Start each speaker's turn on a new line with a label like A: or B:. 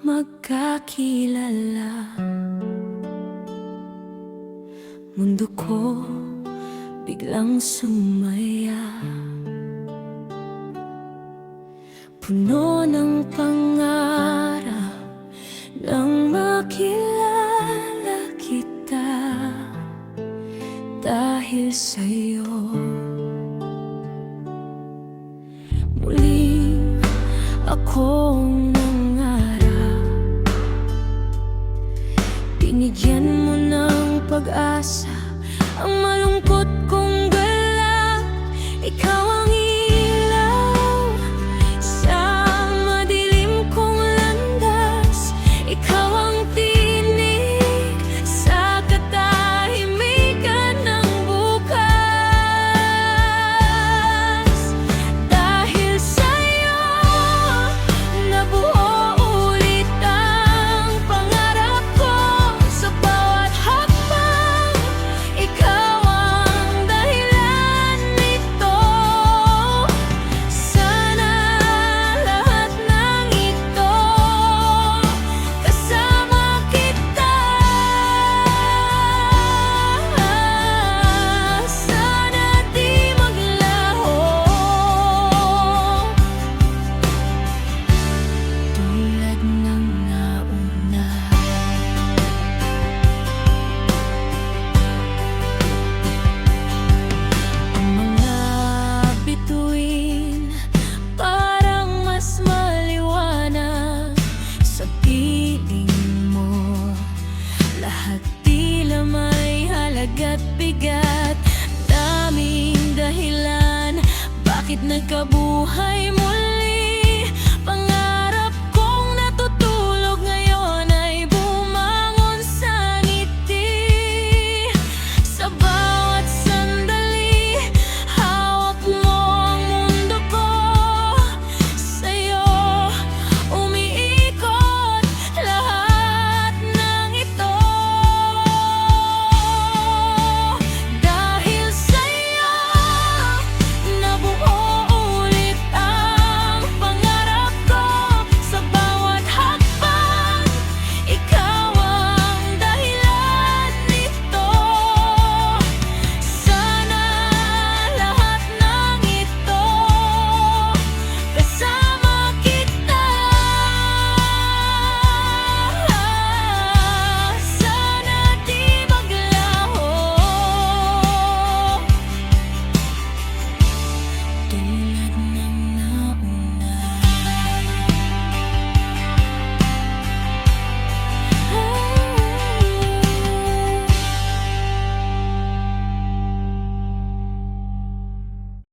A: magkakilala. Mundo ko biglang sumaya, puno ng pangarap nang makilala kita. Dahil sa'yo muling akong nangarap, binigyan mo ng pag-asa ang malungkot kong galak. Ikaw ang ilaw sa madilim kong landas, ikaw ang tinig sa katahimikan ng bukas. Dahil sa'yo nabuo ulit ang pangarap ko sa bawat hakbang. Ikaw ang dahilan nito. Sana lahat ng ito kasama kita. Sana di maglaho tulad ng nauna. Ang mga bituin parang mas maliwanag sa piling mo. Lahat tila may halaga't bigat, daming dahilan bakit nagkabuhay